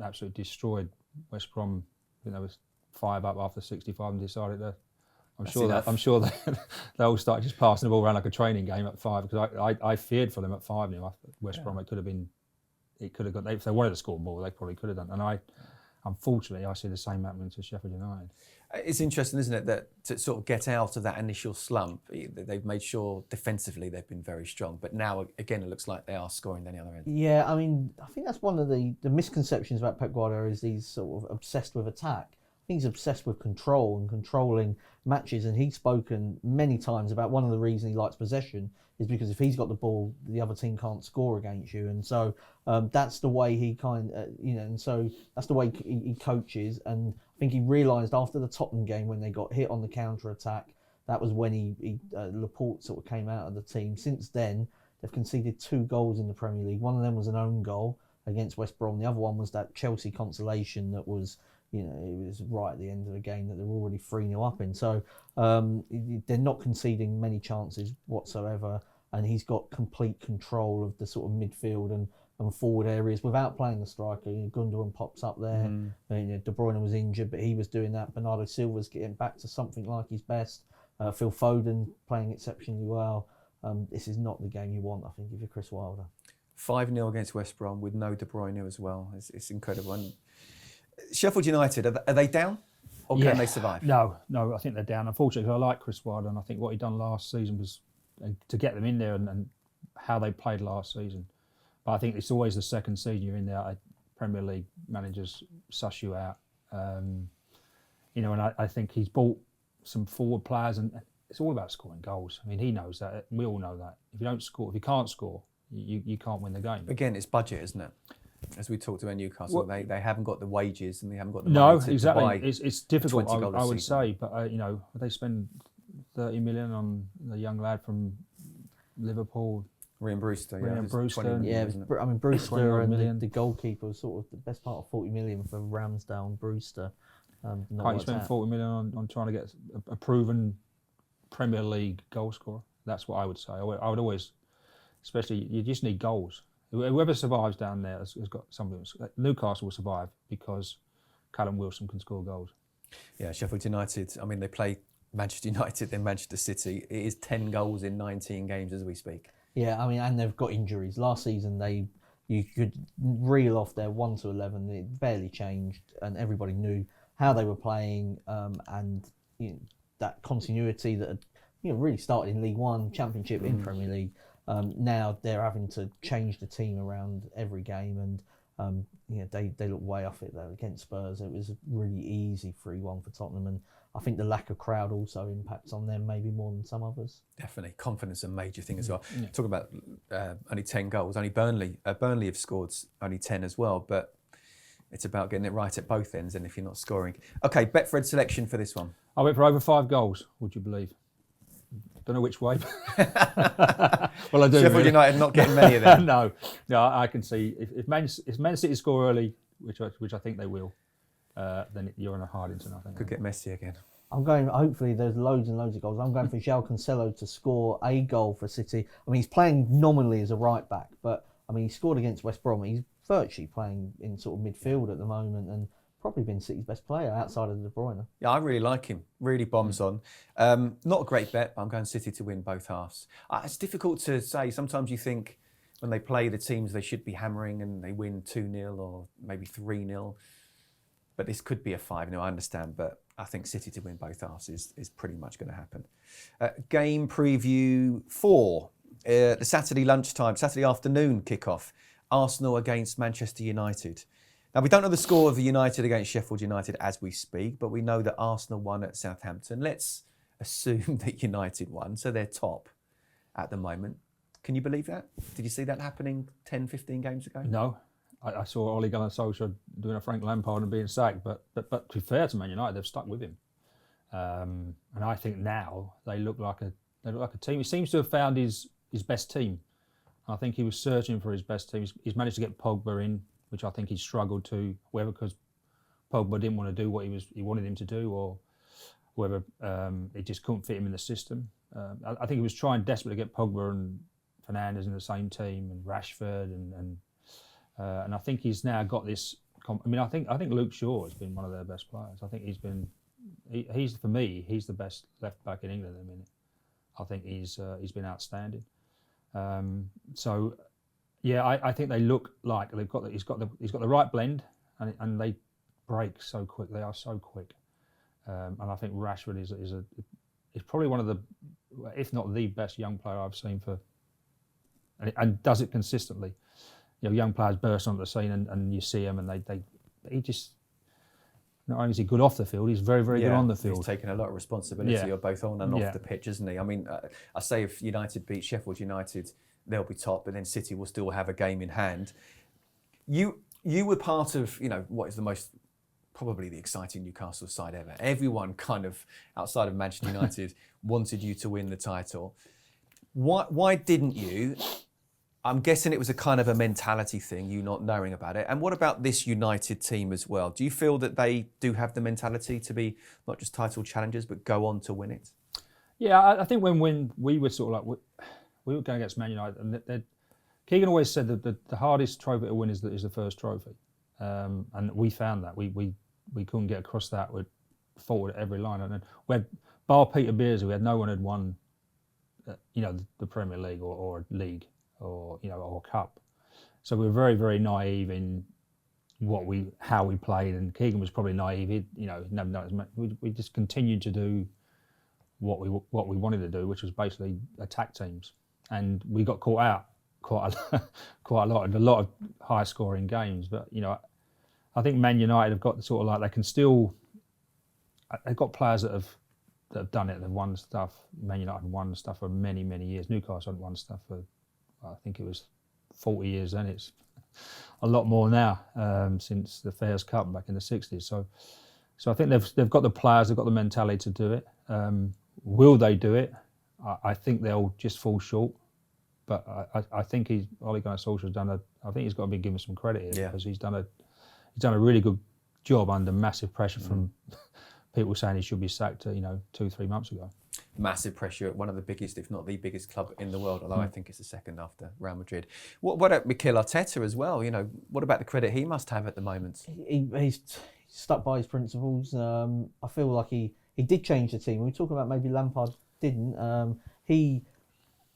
absolutely destroyed West Brom. There was 5 up after 65 and decided that. I'm sure they all started just passing the ball around like a training game at 5, because I feared for them at 5. West Brom, it could have got, if they wanted to score more, they probably could have done. And unfortunately, I see the same happening to Sheffield United. It's interesting, isn't it, that to sort of get out of that initial slump, they've made sure defensively they've been very strong. But now, again, it looks like they are scoring down the other end. Yeah, I mean, I think that's one of the misconceptions about Pep Guardiola, is he's sort of obsessed with attack. I think he's obsessed with control and controlling matches, and he's spoken many times about one of the reasons he likes possession is because if he's got the ball, the other team can't score against you, and so that's the way he and so that's the way he coaches. And I think he realised after the Tottenham game, when they got hit on the counter attack, that was when Laporte sort of came out of the team. Since then, they've conceded 2 goals in the Premier League. One of them was an own goal against West Brom. The other one was that Chelsea consolation that was, it was right at the end of the game that they were already 3-0 up in. So they're not conceding many chances whatsoever, and he's got complete control of the sort of midfield and forward areas without playing the striker. Gundogan pops up there. De Bruyne was injured, but he was doing that. Bernardo Silva's getting back to something like his best. Phil Foden playing exceptionally well. This is not the game you want, I think, if you're Chris Wilder. 5-0 against West Brom with no De Bruyne as well. It's incredible. And Sheffield United, are they down, or can they survive? No, I think they're down. Unfortunately, I like Chris Wilder, and I think what he done last season was to get them in there and how they played last season. But I think it's always the second season you're in there. Premier League managers suss you out. And I think he's bought some forward players, and it's all about scoring goals. I mean, he knows that. We all know that. If you can't score, you can't win the game. Again, it's budget, isn't it? As we talked about Newcastle, they haven't got the wages and they haven't got the money to exactly. buy It's difficult, I would season. say, but they spend 30 million on the young lad from Liverpool. Ryan Brewster, Ryan Brewster. 20 million, Yeah, isn't it? I mean, Brewster and million. the goalkeeper was sort of the best part of 40 million for Ramsdale and Brewster. Can't you spend 40 million on trying to get a proven Premier League goal scorer? That's what I would say. I would always, especially, you just need goals. Whoever survives down there has got something. Newcastle will survive because Callum Wilson can score goals. Yeah, Sheffield United, I mean, they play Manchester United, then Manchester City. It is 10 goals in 19 games as we speak. Yeah, I mean, and they've got injuries. Last season, you could reel off their 1 to 11. It barely changed, and everybody knew how they were playing, and that continuity that had, really started in League One, Championship, in Premier League. Now they're having to change the team around every game, and they look way off it though. Against Spurs, it was a really easy 3-1 for Tottenham, and I think the lack of crowd also impacts on them maybe more than some others. Definitely, confidence is a major thing as well. Yeah. Talk about only 10 goals. Only Burnley have scored only 10 as well, but it's about getting it right at both ends. And if you're not scoring, okay, Betfred selection for this one. I went for over 5 goals. Would you believe? Don't know which way. Well, I do. Sheffield United not getting many of them. No, I can see if Man City score early, which I think they will, then you're on a hard into nothing. Could get Messi again. I'm going. Hopefully, there's loads and loads of goals. I'm going for João Cancelo to score a goal for City. I mean, he's playing nominally as a right back, but I mean, he scored against West Brom. He's virtually playing in sort of midfield at the moment, and probably been City's best player outside of De Bruyne. Yeah, I really like him. Really bombs on. Not a great bet, but I'm going City to win both halves. It's difficult to say. Sometimes you think when they play the teams they should be hammering and they win 2-0 or maybe 3-0. But this could be a 5-0, I understand. But I think City to win both halves is pretty much going to happen. Game preview 4. The Saturday afternoon kickoff. Arsenal against Manchester United. Now, we don't know the score of the United against Sheffield United as we speak, but we know that Arsenal won at Southampton. Let's assume that United won, so they're top at the moment. Can you believe that? Did you see that happening 10, 15 games ago? No. I saw Ole Gunnar Solskjaer doing a Frank Lampard and being sacked, but to be fair to Man United, they've stuck with him. And I think now they look like a team. He seems to have found his best team. I think he was searching for his best team. He's managed to get Pogba in, which I think he struggled to, whether because Pogba didn't want to do what he wanted him to do, or whether it just couldn't fit him in the system. I think he was trying desperately to get Pogba and Fernandes in the same team, and Rashford, and I think he's now got this. I think Luke Shaw has been one of their best players. I think he's for me, he's the best left back in England at the minute. I think he's been outstanding. Yeah, I think they look like he's got the right blend, and they break so quick. They are so quick, and I think Rashford is probably one of the, if not the best young player I've seen and does it consistently. You know, young players burst onto the scene, and you see him, and he just, not only is he good off the field, he's very, very good on the field. He's taken a lot of responsibility both on and off the pitch, isn't he? I mean, I say if United beat Sheffield United, they'll be top, but then City will still have a game in hand. You were part of, what is the most, probably the exciting Newcastle side ever. Everyone kind of, outside of Manchester United, wanted you to win the title. Why didn't you? I'm guessing it was a kind of a mentality thing, you not knowing about it. And what about this United team as well? Do you feel that they do have the mentality to be not just title challengers, but go on to win it? Yeah, I think when we were sort of like, we were going against Man United, and Keegan always said that the hardest trophy to win is the first trophy. And we found that. We couldn't get across that. We'd forward at every line. And then we had, bar Peter Beardsley, we had no one had won, the Premier League or a league. Or cup, so we were very, very naive in how we played, and Keegan was probably naive. We just continued to do what we wanted to do, which was basically attack teams, and we got caught out quite a lot in a lot of high scoring games. But I think Man United have got sort of like they can still. They've got players that have done it. They've won stuff. Man United have won stuff for many, many years. Newcastle have won stuff for, I think it was 40 years then. It's a lot more now since the Fairs Cup back in the 60s. So I think they've got the players, they've got the mentality to do it. Will they do it? I think they'll just fall short. But I think Ole Gunnar Solskjaer's I think he's got to be given some credit here because he's done a really good job under massive pressure from people saying he should be sacked 2-3 months ago. Massive pressure at one of the biggest, if not the biggest club in the world, although I think it's the second after Real Madrid. What about Mikel Arteta as well? What about the credit he must have at the moment? He's stuck by his principles. I feel like he did change the team. We were talking about maybe Lampard didn't. He,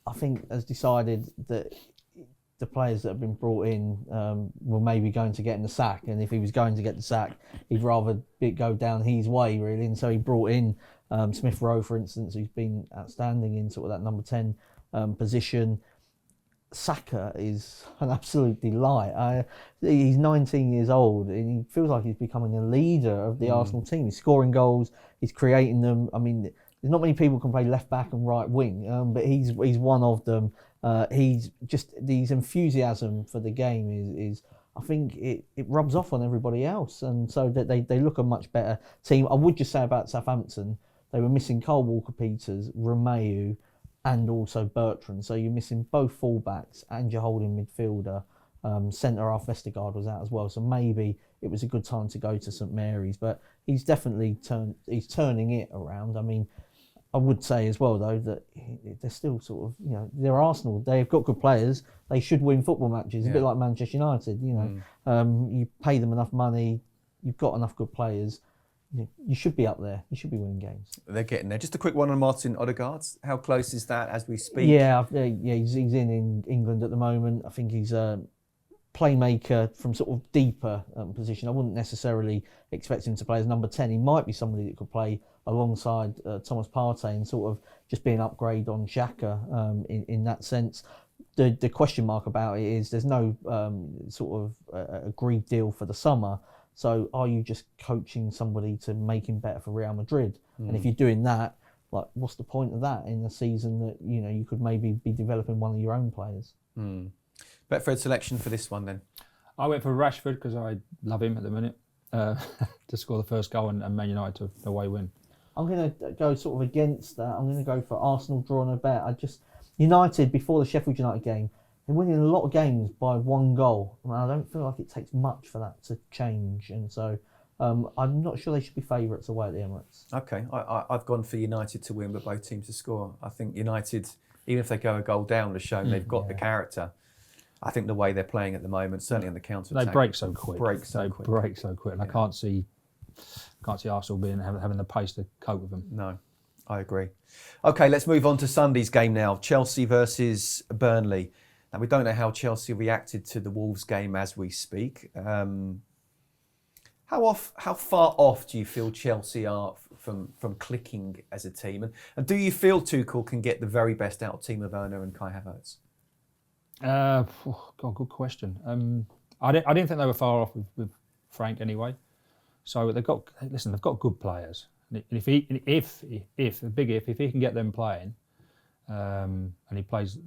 I think, has decided that the players that have been brought in were maybe going to get in the sack, and if he was going to get the sack, he'd rather go down his way, really. And so he brought in Smith Rowe, for instance, who's been outstanding in sort of that number 10 position. Saka is an absolute delight. He's 19 years old, and he feels like he's becoming a leader of the Arsenal team. He's scoring goals, he's creating them. I mean, there's not many people can play left back and right wing, but he's one of them. He's just, his enthusiasm for the game is I think it rubs off on everybody else, and so that they look a much better team. I would just say about Southampton, they were missing Cole Walker-Peters, Romeu, and also Bertrand. So you're missing both fullbacks and you're holding midfielder. Centre half Vestergaard was out as well, so maybe it was a good time to go to St Mary's. But he's definitely turning it around. I mean, I would say as well though that they're still sort of, they're Arsenal. They've got good players. They should win football matches. A bit like Manchester United. You pay them enough money. You've got enough good players. You should be up there. You should be winning games. They're getting there. Just a quick one on Martin Odegaard. How close is that as we speak? Yeah, he's in England at the moment. I think he's a playmaker from sort of deeper position. I wouldn't necessarily expect him to play as number 10. He might be somebody that could play alongside Thomas Partey and sort of just be an upgrade on Xhaka in that sense. The question mark about it is there's no sort of agreed deal for the summer. So are you just coaching somebody to make him better for Real Madrid? And if you're doing that, like, what's the point of that in a season that you could maybe be developing one of your own players? Betfred selection for this one then? I went for Rashford because I love him at the minute to score the first goal and Man United to away win. I'm going to go sort of against that. I'm going to go for Arsenal drawing a bet. United, before the Sheffield United game, they're winning a lot of games by one goal. I don't feel like it takes much for that to change. And so I'm not sure they should be favourites away at the Emirates. Okay, I've gone for United to win, but both teams to score. I think United, even if they go a goal down, have shown they've got the character. I think the way they're playing at the moment, certainly on the counter-attack. They break so quick. They break so quick. And I can't see Arsenal having the pace to cope with them. No, I agree. Okay, let's move on to Sunday's game now. Chelsea versus Burnley. Now, we don't know how Chelsea reacted to the Wolves game as we speak. How far off do you feel Chelsea are from clicking as a team? And do you feel Tuchel can get the very best out of Timo Werner and Kai Havertz? Good question. I didn't think they were far off with Frank anyway. So they've got good players. And if he can get them playing, and he plays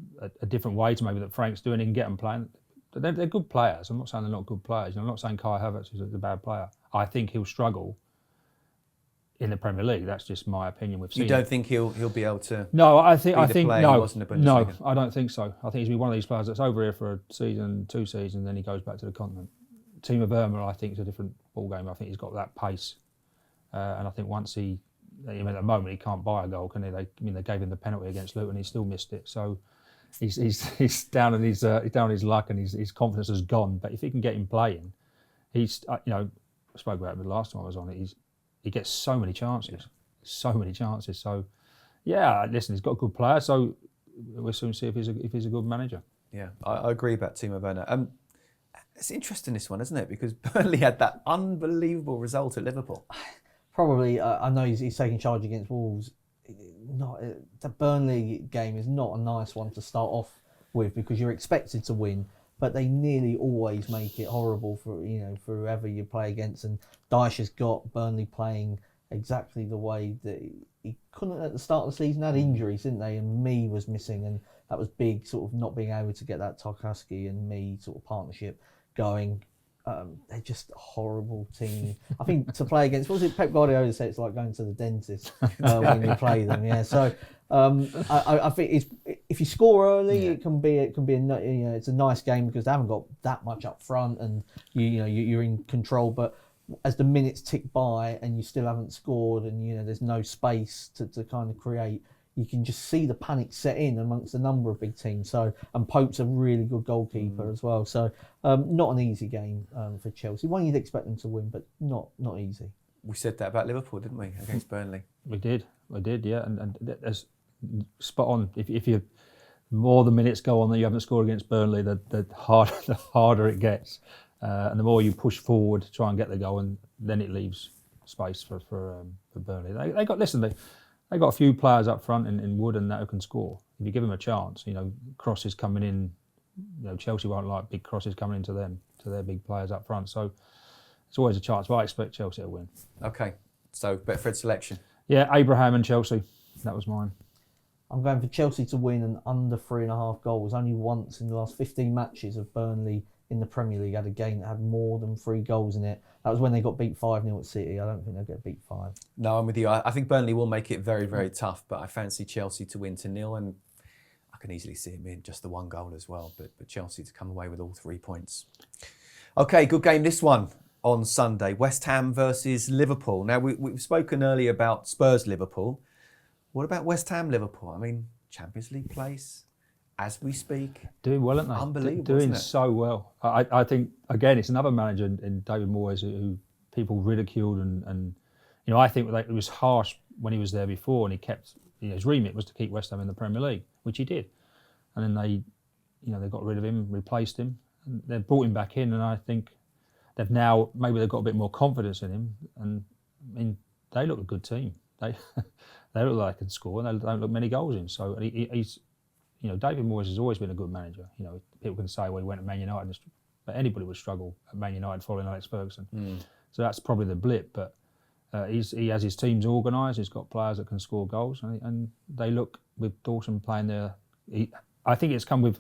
a different way to maybe that Frank's doing, he can get them playing. They're good players. I'm not saying they're not good players. I'm not saying Kai Havertz is a bad player. I think he'll struggle in the Premier League. That's just my opinion. We've seen. You don't think he'll be able to? No, I think no. No, I don't think so. I think he's been one of these players that's over here for a season, 2 seasons, then he goes back to the continent. Timo Werner, I think, is a different ball game. I think he's got that pace, and I think once at the moment he can't buy a goal, can he? They gave him the penalty against Luton, he still missed it. So he's down on his luck, and his confidence has gone. But if he can get him playing, he's I spoke about him the last time I was on it. He gets so many chances. So yeah, listen, he's got a good player. So we'll soon see if he's a good manager. Yeah, I agree about Timo Werner. It's interesting, this one, isn't it? Because Burnley had that unbelievable result at Liverpool. Probably, I know he's taking charge against Wolves. The Burnley game is not a nice one to start off with because you're expected to win, but they nearly always make it horrible for whoever you play against. And Dyche has got Burnley playing exactly the way that he couldn't at the start of the season. Had injuries, didn't they? And Me was missing, and that was big, sort of not being able to get that Tarkowski and Me sort of partnership going. They're just a horrible team. I think to play against, what was it Pep Guardiola said, it's like going to the dentist when you play them. Yeah, so I think if you score early, it can be it's a nice game because they haven't got that much up front and you're in control. But as the minutes tick by and you still haven't scored and there's no space to kind of create, you can just see the panic set in amongst a number of big teams. So, and Pope's a really good goalkeeper as well. So, not an easy game for Chelsea. One you'd expect them to win, but not easy. We said that about Liverpool, didn't we, against Burnley? We did, yeah. And that's spot on. If you more the minutes go on that you haven't scored against Burnley, the harder it gets, and the more you push forward to try and get the goal, and then it leaves space for Burnley. They got a few players up front in Wood and that who can score. If you give them a chance, crosses coming in. Chelsea won't like big crosses coming into them, to their big players up front. So it's always a chance. But I expect Chelsea to win. Okay, so Betfred selection. Yeah, Abraham and Chelsea. That was mine. I'm going for Chelsea to win and under 3.5 goals. Only once in the last 15 matches of Burnley in the Premier League had a game that had more than 3 goals in it. That was when they got beat 5-0 at City. I don't think they'll get beat 5. No, I'm with you. I think Burnley will make it very, very tough, but I fancy Chelsea to win 2-0, and I I can easily see him in just the one goal as well, but Chelsea to come away with all 3 points. Okay, good game this one on Sunday. West Ham versus Liverpool. Now, we've spoken earlier about Spurs-Liverpool. What about West Ham-Liverpool? I mean, Champions League place as we speak. Doing well, aren't they? Unbelievable, Doing isn't it? so well. I think, again, it's another manager in David Moyes who people ridiculed and I think it was harsh when he was there before, and he kept, his remit was to keep West Ham in the Premier League, which he did. And then they got rid of him, replaced him, and they've brought him back in, and I think they've got a bit more confidence in him, and I mean, they look a good team. They look like they can score, and they don't look many goals in. So he's, David Moyes has always been a good manager. People can say, well, he went to Man United, but anybody would struggle at Man United following Alex Ferguson. So that's probably the blip, but he has his teams organised. He's got players that can score goals, and they look, with Dawson playing there. I think it's come with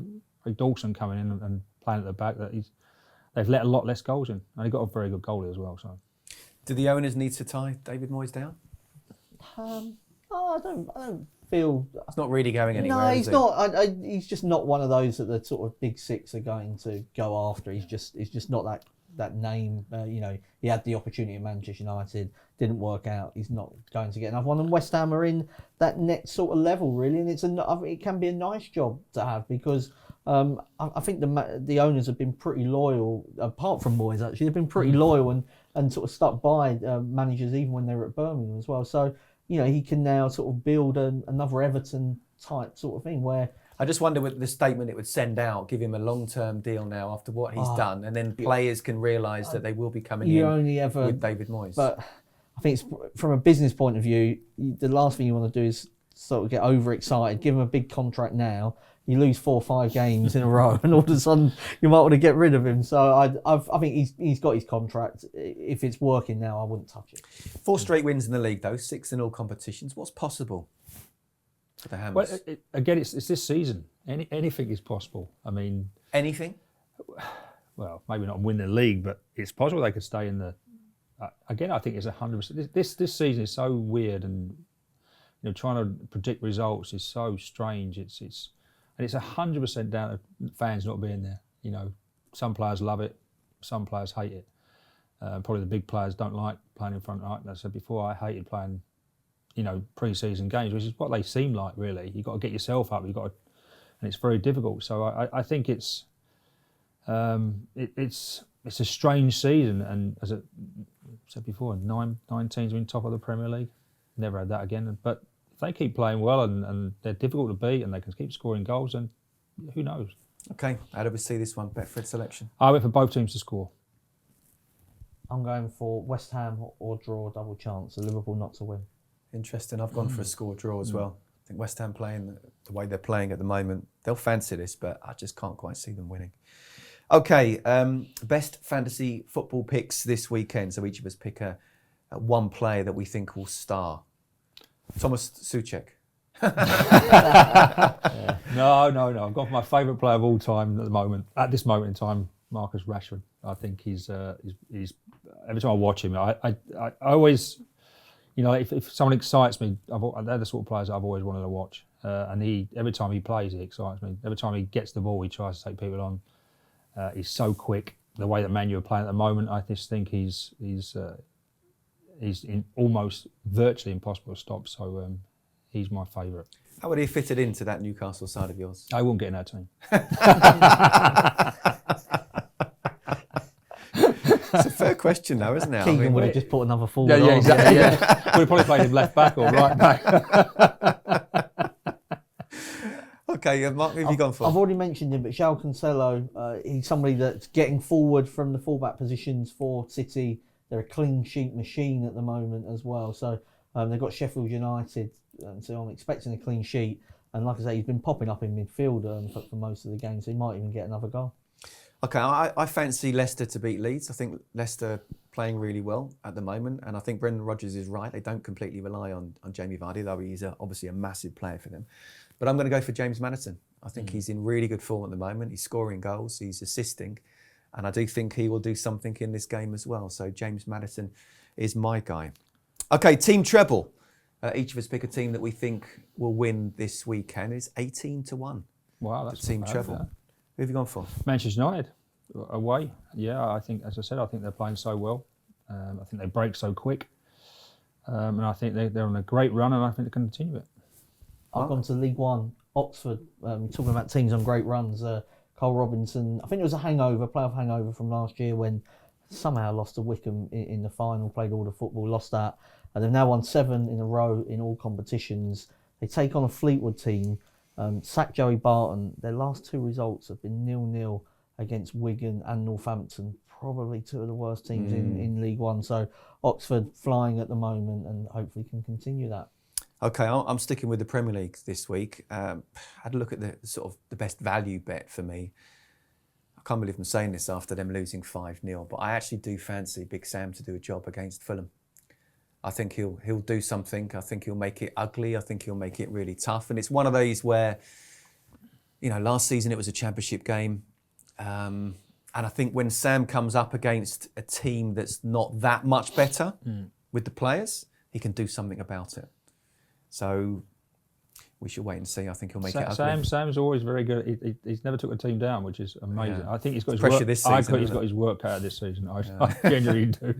Dawson coming in and playing at the back that they've let a lot less goals in, and he got a very good goalie as well. So, do the owners need to tie David Moyes down? I don't feel. It's not really going anywhere. No, he's not. He's just not one of those that the sort of big six are going to go after. He's just not that name. He had the opportunity at Manchester United, didn't work out. He's not going to get another one. And West Ham are in that next sort of level, really, and it can be a nice job to have, because I think the owners have been pretty loyal. Apart from Moyes, actually, they've been pretty loyal and sort of stuck by managers even when they were at Birmingham as well. So he can now sort of build another Everton type sort of thing where. I just wonder with the statement it would send out, give him a long-term deal now after what he's done, and then players can realise that they will be coming in with David Moyes. But I think it's, from a business point of view, the last thing you want to do is sort of get overexcited, give him a big contract now. You lose 4 or 5 games in a row, and all of a sudden you might want to get rid of him. So I think he's got his contract. If it's working now, I wouldn't touch it. 4 straight wins in the league, though, 6 in all competitions. What's possible for the Hammers? Well, again, it's this season. Anything is possible. I mean, anything. Well, maybe not win the league, but it's possible they could stay in the. Again, I think it's 100%. This season is so weird, and trying to predict results is so strange. It's 100% down to fans not being there. Some players love it, some players hate it. Probably the big players don't like playing in front. Like I said before, I hated playing, pre-season games, which is what they seem like. Really, you've got to get yourself up. And it's very difficult. So I think it's a strange season, and as I said before, 9 teams are in top of the Premier League. Never had that again. But if they keep playing well and they're difficult to beat and they can keep scoring goals, then who knows? Okay, how do we see this one? Betfred selection. I went for both teams to score. I'm going for West Ham or draw, double chance. So Liverpool not to win. Interesting. I've gone for a score draw as well. I think West Ham playing the way they're playing at the moment, they'll fancy this, but I just can't quite see them winning. Okay, best fantasy football picks this weekend. So each of us pick one player that we think will star. Thomas Tuchel. No. I've got my favourite player of all time at this moment in time, Marcus Rashford. I think he's every time I watch him, I always, if someone excites me, they're the sort of players I've always wanted to watch. And every time he plays, he excites me. Every time he gets the ball, he tries to take people on. He's so quick. The way that Man U are playing at the moment, I just think he's almost virtually impossible to stop. So he's my favourite. How would he fit it into that Newcastle side of yours? I wouldn't get in that team. It's a fair question, though, isn't it? Keegan would have just put another forward. Yeah, exactly. Yeah, would have probably played him left back or right back. Okay, Mark, who have you gone for? I've already mentioned him, but João Cancelo, he's somebody that's getting forward from the fullback positions for City. They're a clean sheet machine at the moment as well. So they've got Sheffield United, so I'm expecting a clean sheet. And like I say, he's been popping up in midfield for most of the games, so he might even get another goal. Okay, I fancy Leicester to beat Leeds. I think Leicester playing really well at the moment, and I think Brendan Rodgers is right. They don't completely rely on Jamie Vardy, though he's obviously a massive player for them. But I'm going to go for James Maddison. I think he's in really good form at the moment. He's scoring goals, he's assisting, and I do think he will do something in this game as well. So James Maddison is my guy. Okay, team treble. Each of us pick a team that we think will win this weekend. It's 18-1. Wow, that's Team not bad, treble. yeah. Who have you gone for? Manchester United away. Yeah, I think, as I said, I think they're playing so well. I think they break so quick, and I think they're on a great run, and I think they can continue it. I've gone to League One, Oxford. Talking about teams on great runs. Carl Robinson. I think it was a playoff hangover from last year when somehow lost to Wickham in the final. Played all the football, lost that, and they've now won 7 in a row in all competitions. They take on a Fleetwood team. Sacked Joey Barton. Their last 2 results have been 0-0 against Wigan and Northampton. Probably 2 of the worst teams in League One. So Oxford flying at the moment, and hopefully can continue that. Okay, I'm sticking with the Premier League this week. I had a look at the sort of the best value bet for me. I can't believe I'm saying this after them losing 5-0, but I actually do fancy Big Sam to do a job against Fulham. I think he'll do something. I think he'll make it ugly. I think he'll make it really tough. And it's one of these where, last season it was a championship game. And I think when Sam comes up against a team that's not that much better with the players, he can do something about it. So we should wait and see. I think he'll make it ugly. Sam's always very good. He's never took a team down, which is amazing. Yeah. I think he's got his Pressure work. this season, I think he's isn't got it? his work cut out this season. I genuinely do.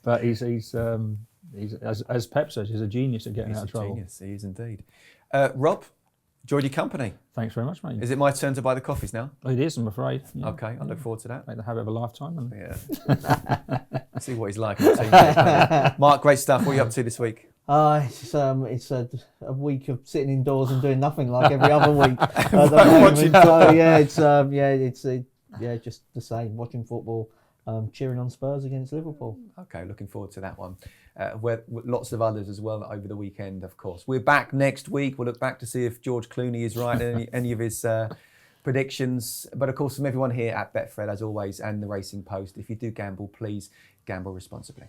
But he's as Pep says, he's a genius at getting out of trouble. Genius. He is indeed. Rob, enjoyed your company. Thanks very much, mate. Is it my turn to buy the coffees now? It is, I'm afraid. Yeah. Okay, I look forward to that. Make the habit of a lifetime. And Yeah. See what he's like in the team. Mark, great stuff. What are you up to this week? It's a week of sitting indoors and doing nothing like every other week at the moment. So it's just the same. Watching football, cheering on Spurs against Liverpool. Okay, looking forward to that one. Where lots of others as well over the weekend, of course. We're back next week. We'll look back to see if George Clooney is right in any of his predictions. But of course, from everyone here at Betfred, as always, and the Racing Post, if you do gamble, please gamble responsibly.